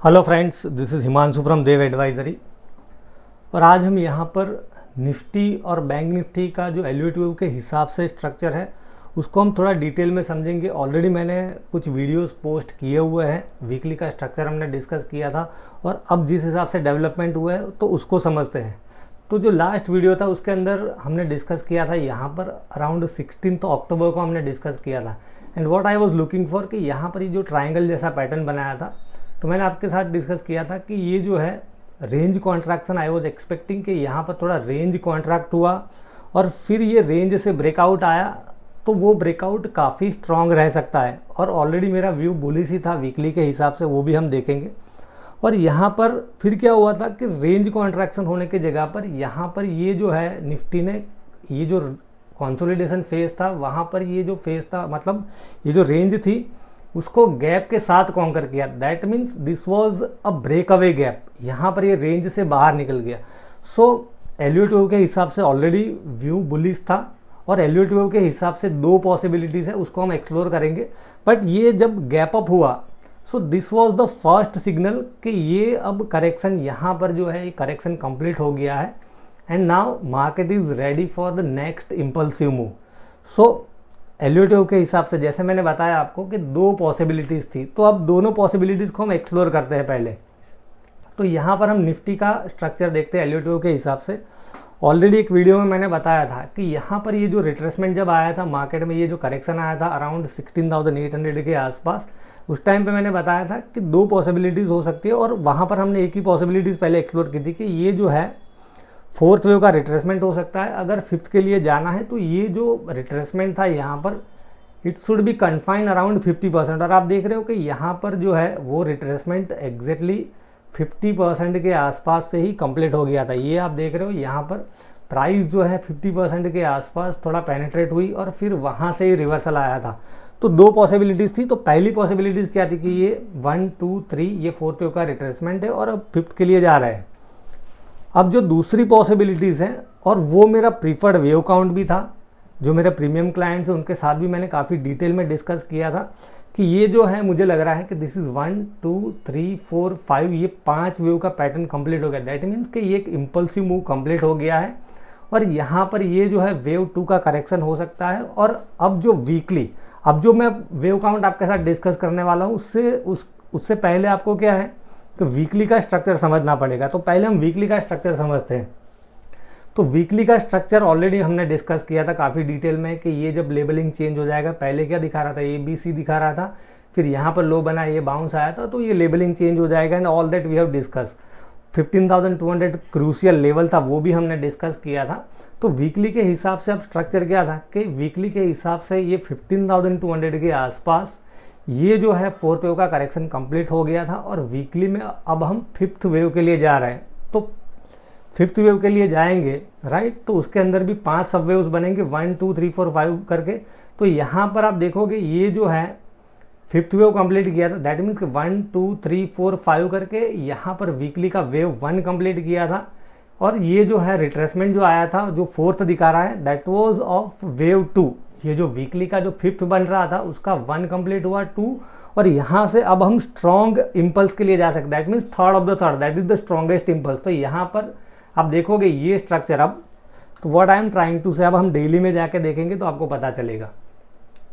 Hello friends, this is Himanshu from Dev Advisory. और आज हम यहाँ पर निफ्टी और बैंक निफ्टी का जो एलयूटीयू के हिसाब से स्ट्रक्चर है उसको हम थोड़ा डिटेल में समझेंगे। ऑलरेडी मैंने कुछ वीडियोस पोस्ट किए हुए हैं, वीकली का स्ट्रक्चर हमने डिस्कस किया था और अब जिस हिसाब से डेवलपमेंट हुआ है तो उसको समझते हैं। तो जो लास्ट वीडियो था उसके अंदर हमने डिस्कस किया था, यहाँ पर अराउंड 16 अक्टूबर को हमने डिस्कस किया था। And what I was looking for कि यहाँ पर ये जो ट्राइंगल जैसा पैटर्न बनाया था, तो मैंने आपके साथ डिस्कस किया था कि ये जो है range contraction, I was expecting कि यहाँ पर थोड़ा रेंज कॉन्ट्रैक्ट हुआ और फिर ये रेंज से ब्रेकआउट आया तो वो ब्रेकआउट काफ़ी स्ट्रॉन्ग रह सकता है। और ऑलरेडी मेरा व्यू बुलिश ही था वीकली के हिसाब से, वो भी हम देखेंगे। और यहाँ पर फिर क्या हुआ था कि रेंज कॉन्ट्रैक्शन होने की जगह पर यहाँ पर ये जो है निफ्टी ने ये जो कंसोलिडेशन फेज था वहाँ पर ये जो फेज था, मतलब ये जो रेंज थी उसको गैप के साथ कॉन्कर किया। That means this was a break away gap, यहाँ पर ये रेंज से बाहर निकल गया। सो एलयूटीयू के हिसाब से ऑलरेडी व्यू बुलिश था और एलयूटीयू के हिसाब से दो पॉसिबिलिटीज़ है, उसको हम एक्सप्लोर करेंगे। बट ये जब गैप अप हुआ so this was the first signal कि ये अब करेक्शन, यहाँ पर जो है ये करेक्शन कंप्लीट हो गया है and now market is ready for the next impulsive move. So एलयूटीयू के हिसाब से जैसे मैंने बताया आपको कि दो पॉसिबिलिटीज़ थी, तो अब दोनों पॉसिबिलिटीज़ को हम एक्सप्लोर करते हैं पहले। तो यहाँ पर हम निफ्टी का स्ट्रक्चर देखते हैं एलयूटीयू के हिसाब से। ऑलरेडी एक वीडियो में मैंने बताया था कि यहाँ पर ये जो रिट्रेसमेंट जब आया था मार्केट में, ये जो करेक्शन आया था अराउंड 16,800 के आसपास, उस टाइम पे मैंने बताया था कि दो पॉसिबिलिटीज़ हो सकती है। और वहाँ पर हमने एक ही पॉसिबिलिटीज़ पहले एक्सप्लोर की थी कि ये जो है फोर्थ वेव का रिट्रेसमेंट हो सकता है। अगर फिफ्थ के लिए जाना है तो ये जो रिट्रेसमेंट था यहाँ पर it should be confined around 50%। और आप देख रहे हो कि यहाँ पर जो है वो रिट्रेसमेंट एग्जैक्टली 50% के आसपास से ही कंप्लीट हो गया था। ये आप देख रहे हो यहाँ पर प्राइस जो है 50% के आसपास थोड़ा पेनिट्रेट हुई और फिर वहाँ से ही रिवर्सल आया था। तो दो पॉसिबिलिटीज़ थी। तो पहली पॉसिबिलिटीज़ क्या थी कि ये 1 2 3 ये फोर्थ वेव का रिट्रेसमेंट है और अब फिफ्थ के लिए जा रहा है। अब जो दूसरी पॉसिबिलिटीज़ हैं, और वो मेरा प्रीफर्ड वेव काउंट भी था, जो मेरे प्रीमियम क्लाइंट्स हैं उनके साथ भी मैंने काफ़ी डिटेल में डिस्कस किया था कि ये जो है मुझे लग रहा है कि दिस इज़ 1 2 3 4 5 ये 5 वेव का पैटर्न कंप्लीट हो गया। दैट मीन्स कि ये एक इम्पल्सिव मूव कंप्लीट हो गया है और यहाँ पर ये जो है वेव 2 का करेक्शन हो सकता है। और अब जो वीकली, अब जो मैं वेव काउंट आपके साथ डिस्कस करने वाला हूँ उससे पहले आपको क्या है कि वीकली का स्ट्रक्चर समझना पड़ेगा। तो पहले हम वीकली का स्ट्रक्चर समझते हैं। तो वीकली का स्ट्रक्चर ऑलरेडी हमने डिस्कस किया था काफ़ी डिटेल में कि ये जब लेबलिंग चेंज हो जाएगा, पहले क्या दिखा रहा था, ABC दिखा रहा था, फिर यहाँ पर लो बना, ये बाउंस आया था, तो ये लेबलिंग चेंज हो जाएगा and all that we have discuss. 15,200 crucial level था, वो भी हमने डिस्कस किया था। तो वीकली के हिसाब से अब स्ट्रक्चर क्या था कि वीकली के हिसाब से ये 15,200 के आसपास ये जो है फोर्थ वेव का करेक्शन कंप्लीट हो गया था और वीकली में अब हम फिफ्थ वेव के लिए जा रहे हैं। तो फिफ्थ वेव के लिए जाएंगे, राइट, तो उसके अंदर भी 5 सब वेव्स बनेंगे 1 2 3 4 5 करके। तो यहाँ पर आप देखोगे ये जो है फिफ्थ वेव कंप्लीट किया था, दैट मीन्स कि 1 2 3 4 5 करके यहाँ पर वीकली का वेव 1 कंप्लीट किया था। और ये जो है रिट्रेसमेंट जो आया था, जो फोर्थ दिखा रहा है, दैट वाज ऑफ वेव 2। ये जो वीकली का जो फिफ्थ बन रहा था उसका 1 कंप्लीट हुआ, 2, और यहाँ से अब हम स्ट्रॉन्ग इम्पल्स के लिए जा सकते हैं। That means third of the third, that is the strongest impulse. तो यहाँ पर आप देखोगे ये स्ट्रक्चर अब, तो what I am trying to say, अब हम डेली में जाके देखेंगे तो आपको पता चलेगा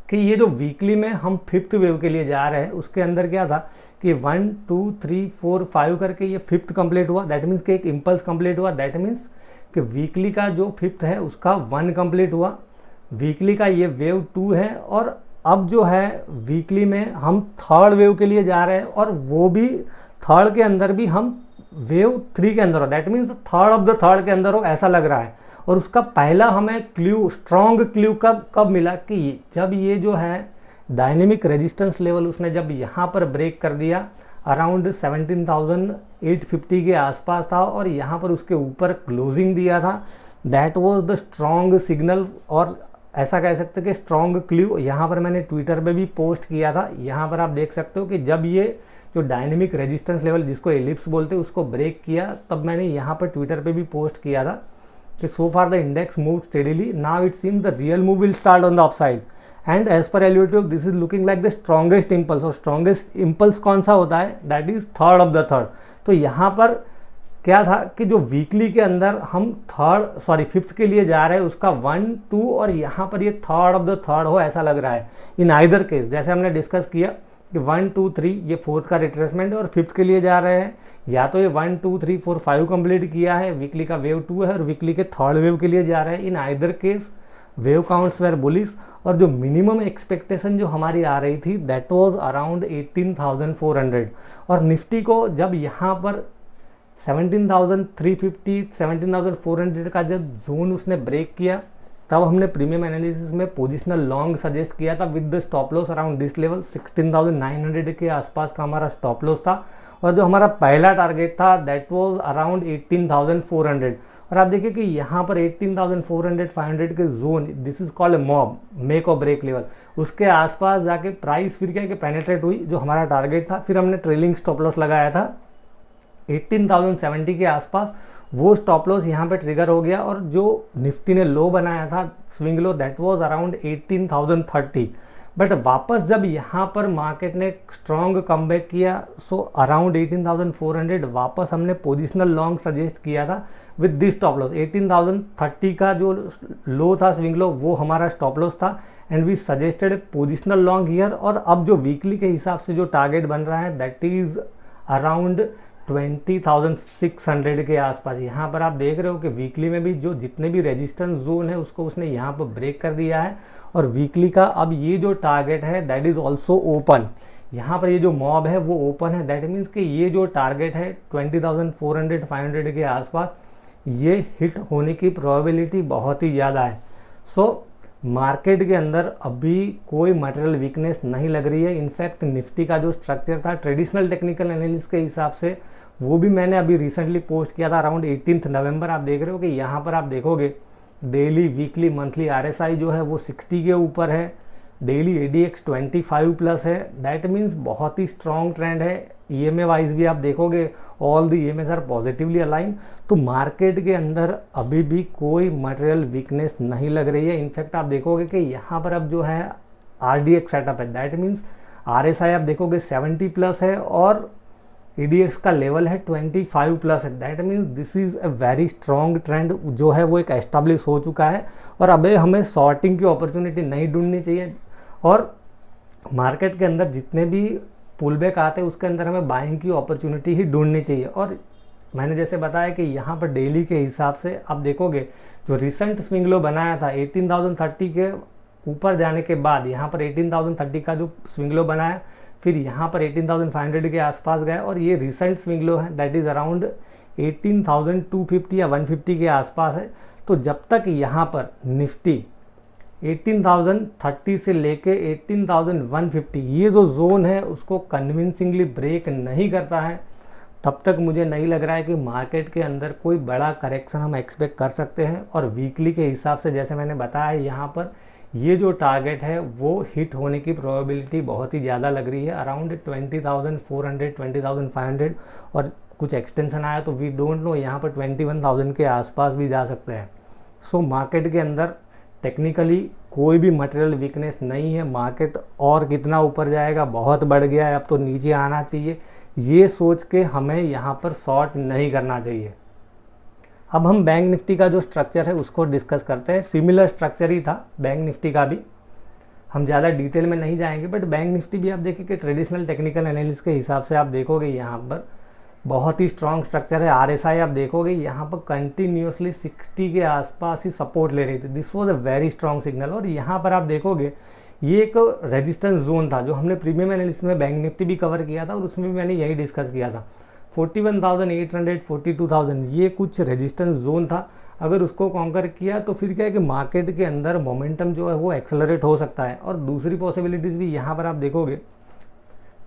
कि ये जो वीकली में हम फिफ्थ वेव के लिए जा रहे हैं उसके अंदर क्या था कि 1 2 3 4 5 करके ये फिफ्थ कंप्लीट हुआ। दैट मीन्स कि एक इम्पल्स कंप्लीट हुआ। दैट मीन्स कि वीकली का जो फिफ्थ है उसका 1 कंप्लीट हुआ, वीकली का ये वेव 2 है। और अब जो है वीकली में हम थर्ड वेव के लिए जा रहे हैं और वो भी थर्ड के अंदर भी हम वेव 3 के अंदर हो। That means third of the third के अंदर हो, ऐसा लग रहा है। और उसका पहला हमें क्ल्यू, स्ट्रॉन्ग क्ल्यू कब मिला कि जब ये जो है डायनेमिक रेजिस्टेंस लेवल उसने जब यहाँ पर ब्रेक कर दिया अराउंड 17,850 के आसपास था और यहाँ पर उसके ऊपर क्लोजिंग दिया था। That was the strong signal, और ऐसा कह सकते कि स्ट्रॉन्ग क्ल्यू। यहाँ पर मैंने ट्विटर पे भी पोस्ट किया था, यहाँ पर आप देख सकते हो कि जब ये जो डायनेमिक रेजिस्टेंस लेवल जिसको एलिप्स बोलते हैं उसको ब्रेक किया, तब मैंने यहाँ पर ट्विटर पे भी पोस्ट किया था कि so far the index move steadily, now it seems the real move will start on the upside and as पर एलयूटीओ this is looking like the strongest impulse. और स्ट्रॉन्गेस्ट इम्पल्स कौन सा होता है, that is third of the third. तो यहाँ पर क्या था कि जो वीकली के अंदर हम फिफ्थ के लिए जा रहे हैं, उसका 1 2 और यहाँ पर ये थर्ड ऑफ द थर्ड हो ऐसा लग रहा है। इन आइदर केस जैसे हमने डिस्कस किया कि 1 2 3 ये फोर्थ का रिट्रेसमेंट है और फिफ्थ के लिए जा रहे हैं, या तो ये 1 2 3 4 5 कंप्लीट किया है, वीकली का वेव 2 है और वीकली के थर्ड वेव के लिए जा रहे हैं। In either case wave counts were bullish और जो मिनिमम एक्सपेक्टेशन जो हमारी आ रही थी दैट वाज अराउंड 18,400। और निफ्टी को जब यहाँ पर 17,350 17,400 का जब जोन उसने ब्रेक किया, तब हमने प्रीमियम एनालिसिस में पोजिशनल लॉन्ग सजेस्ट किया था with the stop loss around this level 16,900 के आसपास का हमारा स्टॉप लॉस था। और जो हमारा पहला टारगेट था दैट वाज अराउंड 18,400। और आप देखिए कि यहाँ पर 18,400 500 के zone, this is called a mob make और ब्रेक लेवल, उसके आसपास जाके प्राइस फिर क्या कि पेनिट्रेट हुई जो हमारा टारगेट था। फिर हमने ट्रेलिंग स्टॉप लॉस लगाया था 18,070 के आसपास, वो स्टॉप लॉस यहाँ पे ट्रिगर हो गया और जो निफ्टी ने लो बनाया था swing low that was around 18,030। But वापस जब यहाँ पर मार्केट ने स्ट्रॉन्ग कमबैक किया सो अराउंड 18,400 वापस हमने पोजिशनल लॉन्ग सजेस्ट किया था विद दिस स्टॉप लॉस 18,030 का जो लो था स्विंग लो वो हमारा स्टॉप लॉस था and we suggested positional long here. और अब जो वीकली के हिसाब से जो टारगेट बन रहा है दैट इज अराउंड 20,600 के आसपास। यहाँ पर आप देख रहे हो कि वीकली में भी जो जितने भी रेजिस्टेंस जोन है उसको उसने यहाँ पर ब्रेक कर दिया है और वीकली का अब ये जो टारगेट है दैट इज़ ऑल्सो ओपन। यहाँ पर ये जो मॉब है वो ओपन है, दैट मीन्स कि ये जो टारगेट है 20,400 500 के आसपास ये हिट होने की प्रोबेबिलिटी बहुत ही ज़्यादा है। सो मार्केट के अंदर अभी कोई मटेरियल वीकनेस नहीं लग रही है। इनफैक्ट निफ्टी का जो स्ट्रक्चर था ट्रेडिशनल टेक्निकल एनालिसिस के हिसाब से वो भी मैंने अभी रिसेंटली पोस्ट किया था अराउंड 18 नवंबर। आप देख रहे हो कि यहाँ पर आप देखोगे डेली वीकली मंथली आरएसआई जो है वो 60 के ऊपर है, डेली एडीएक्स 25 प्लस है, दैट मीन्स बहुत ही स्ट्रॉन्ग ट्रेंड है। ईएमए वाइज भी आप देखोगे all the EMAs are positively align. तो मार्केट के अंदर अभी भी कोई मटेरियल वीकनेस नहीं लग रही है। इनफैक्ट आप देखोगे कि यहाँ पर अब जो है आरडीएक्स सेटअप है, दैट मीन्स आरएसआई आप देखोगे 70 प्लस है और EDX का लेवल है 25 प्लस है, that means this is a very strong trend जो है वो एक एस्टाब्लिश हो चुका है। और अब हमें शॉर्टिंग की अपॉर्चुनिटी नहीं ढूंढनी चाहिए और मार्केट के अंदर जितने भी पुल बैक आते हैं उसके अंदर हमें बाइंग की अपॉर्चुनिटी ही ढूंढनी चाहिए। और मैंने जैसे बताया कि यहाँ पर डेली के हिसाब से आप देखोगे जो रिसेंट स्विंग लो बनाया था 18,030 के ऊपर जाने के बाद यहाँ पर 18,030 का जो स्विंग लो बनाया, फिर यहाँ पर 18,500 के आसपास गए और ये रिसेंट स्विंग लो है दैट इज़ अराउंड 18,250 या 150 के आसपास है। तो जब तक यहाँ पर निफ्टी 18,030 से लेके 18,150 ये जो जोन है उसको कन्विंसिंगली ब्रेक नहीं करता है, तब तक मुझे नहीं लग रहा है कि मार्केट के अंदर कोई बड़ा करेक्शन हम एक्सपेक्ट कर सकते हैं। और वीकली के हिसाब से जैसे मैंने बताया यहाँ पर ये जो टारगेट है वो हिट होने की प्रोबेबिलिटी बहुत ही ज़्यादा लग रही है अराउंड 20,400 20,500 और कुछ एक्सटेंशन आया तो वी डोंट नो यहाँ पर 21,000 के आसपास भी जा सकते हैं। सो मार्केट के अंदर टेक्निकली कोई भी मटेरियल वीकनेस नहीं है। मार्केट और कितना ऊपर जाएगा, बहुत बढ़ गया है, अब तो नीचे आना चाहिए, ये सोच के हमें यहाँ पर शॉर्ट नहीं करना चाहिए। अब हम बैंक निफ्टी का जो स्ट्रक्चर है उसको डिस्कस करते हैं। सिमिलर स्ट्रक्चर ही था बैंक निफ्टी का भी, हम ज़्यादा डिटेल में नहीं जाएंगे। बट बैंक निफ्टी भी आप देखिए कि ट्रेडिशनल टेक्निकल एनालिसिस के हिसाब से आप देखोगे यहाँ पर बहुत ही स्ट्रॉन्ग स्ट्रक्चर है। आरएसआई आप देखोगे यहाँ पर कंटिन्यूसली 60 के आसपास ही सपोर्ट ले रही थी, this was a very strong signal. और यहाँ पर आप देखोगे ये एक रेजिस्टेंस जोन था जो हमने प्रीमियम एनालिसिस में बैंक निफ्टी भी कवर किया था और उसमें भी मैंने यही डिस्कस किया था 41,800 42,000 ये कुछ रेजिस्टेंस जोन था। अगर उसको कॉन्कर किया तो फिर क्या है कि मार्केट के अंदर मोमेंटम जो है वो एक्सेलरेट हो सकता है। और दूसरी पॉसिबिलिटीज़ भी यहाँ पर आप देखोगे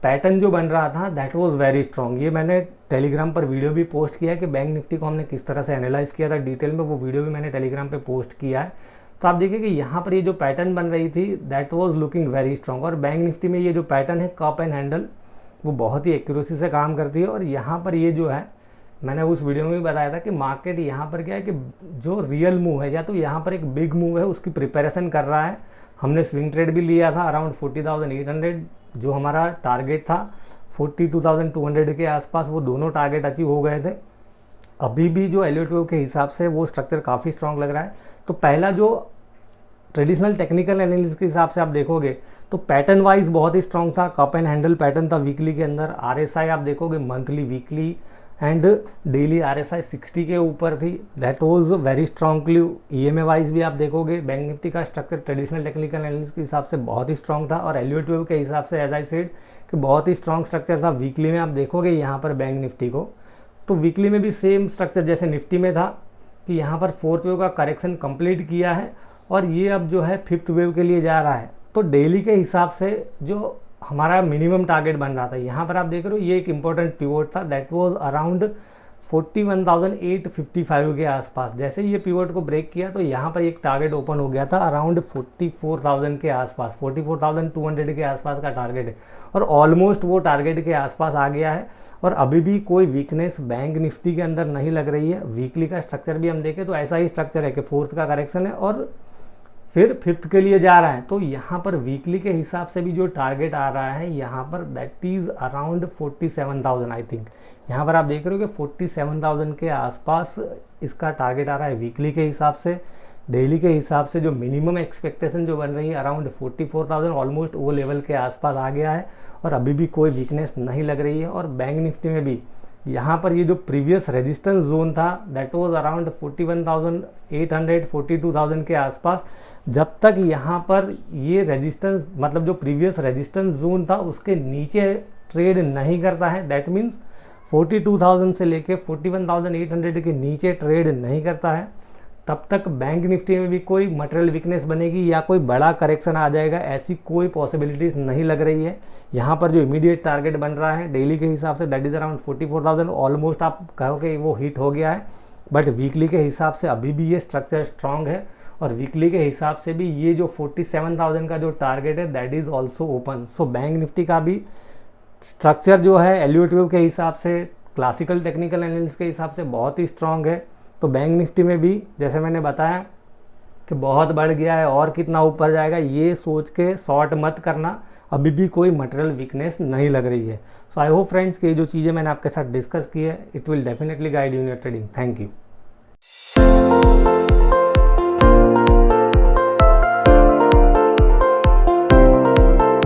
पैटर्न जो बन रहा था दैट वाज वेरी स्ट्रॉन्ग। ये मैंने टेलीग्राम पर वीडियो भी पोस्ट किया है कि बैंक निफ्टी को हमने किस तरह से एनालाइज किया था डिटेल में, वो वीडियो भी मैंने टेलीग्राम पे पोस्ट किया है। तो आप देखिए कि यहाँ पर ये जो पैटर्न बन रही थी that was looking very strong. और बैंक निफ्टी में ये जो पैटर्न है कप एंड हैंडल वो बहुत ही एक्यूरेसी से काम करती है। और यहाँ पर ये जो है मैंने उस वीडियो में भी बताया था कि मार्केट यहाँ पर क्या है कि जो रियल मूव है या तो यहाँ पर एक बिग मूव है उसकी प्रिपरेशन कर रहा है। हमने स्विंग ट्रेड भी लिया था अराउंड 40,800, जो हमारा टारगेट था 42,200 के आसपास, वो दोनों टारगेट अचीव हो गए थे। अभी भी जो LUTO के हिसाब से वो स्ट्रक्चर काफ़ी स्ट्रांग लग रहा है। तो पहला जो ट्रेडिशनल टेक्निकल एनालिसिस के हिसाब से आप देखोगे तो पैटर्न वाइज बहुत ही स्ट्रांग था, कप एंड हैंडल पैटर्न था वीकली के अंदर। RSI आप देखोगे monthly, weekly and daily RSI 60 के ऊपर थी, that was very strongly. EMA wise भी आप देखोगे बैंक निफ्टी का स्ट्रक्चर ट्रेडिशनल टेक्निकल एनालिसिस के हिसाब से बहुत ही स्ट्रांग था, और LUTO के हिसाब से एज आई सेड कि बहुत ही स्ट्रांग स्ट्रक्चर था। वीकली में आप देखोगे यहाँ पर बैंक निफ्टी को, तो वीकली में भी सेम स्ट्रक्चर जैसे निफ्टी में था कि यहाँ पर 4th वेव का करेक्शन कंप्लीट किया है और ये अब जो है 5th वेव के लिए जा रहा है। तो डेली के हिसाब से जो हमारा मिनिमम टारगेट बन रहा था, यहाँ पर आप देख रहे हो ये एक इंपॉर्टेंट पिवोट था, दैट वाज अराउंड 41,855 के आसपास। जैसे ये पिवोट को ब्रेक किया तो यहाँ पर एक टारगेट ओपन हो गया था अराउंड 44,000 के आसपास, 44,200 के आसपास का टारगेट है, और ऑलमोस्ट वो टारगेट के आसपास आ गया है। और अभी भी कोई वीकनेस बैंक निफ्टी के अंदर नहीं लग रही है। वीकली का स्ट्रक्चर भी हम देखें तो ऐसा ही स्ट्रक्चर है कि 4th का करेक्शन है और फिर 5th के लिए जा रहा है। तो यहाँ पर वीकली के हिसाब से भी जो टारगेट आ रहा है यहाँ पर, that is around 47,000 I think. यहाँ पर आप देख रहे हो कि 47,000 के आसपास इसका टारगेट आ रहा है वीकली के हिसाब से। डेली के हिसाब से जो मिनिमम एक्सपेक्टेशन जो बन रही है अराउंड 44,000, ऑलमोस्ट वो लेवल के आसपास आ गया है और अभी भी कोई वीकनेस नहीं लग रही है। और बैंक निफ्टी में भी यहाँ पर ये जो प्रीवियस रेजिस्टेंस जोन था दैट वाज अराउंड 41,800, 42,000 के आसपास। जब तक यहाँ पर ये रेजिस्टेंस, मतलब जो प्रीवियस रेजिस्टेंस जोन था उसके नीचे ट्रेड नहीं करता है, दैट मीन्स 42,000 से लेके 41,800 के नीचे ट्रेड नहीं करता है, तब तक बैंक निफ्टी में भी कोई मटेरियल वीकनेस बनेगी या कोई बड़ा करेक्शन आ जाएगा, ऐसी कोई पॉसिबिलिटीज़ नहीं लग रही है। यहाँ पर जो इमीडिएट टारगेट बन रहा है डेली के हिसाब say that is around 44,000, almost आप कहोगे वो हिट हो गया है। बट वीकली के हिसाब से अभी भी ये स्ट्रक्चर स्ट्रांग है और वीकली के हिसाब से भी ये जो 47,000 का जो टारगेट है that is also open. So bank Nifty का भी स्ट्रक्चर जो है LUTO के हिसाब से, क्लासिकल टेक्निकल एनालिसिस के हिसाब से बहुत ही स्ट्रांग है। तो बैंक निफ्टी में भी जैसे मैंने बताया कि बहुत बढ़ गया है और कितना ऊपर जाएगा ये सोच के शॉर्ट मत करना, अभी भी कोई मटेरियल वीकनेस नहीं लग रही है। सो आई होप फ्रेंड्स कि ये जो चीज़ें मैंने आपके साथ डिस्कस की है it will definitely guide you in your trading. Thank you.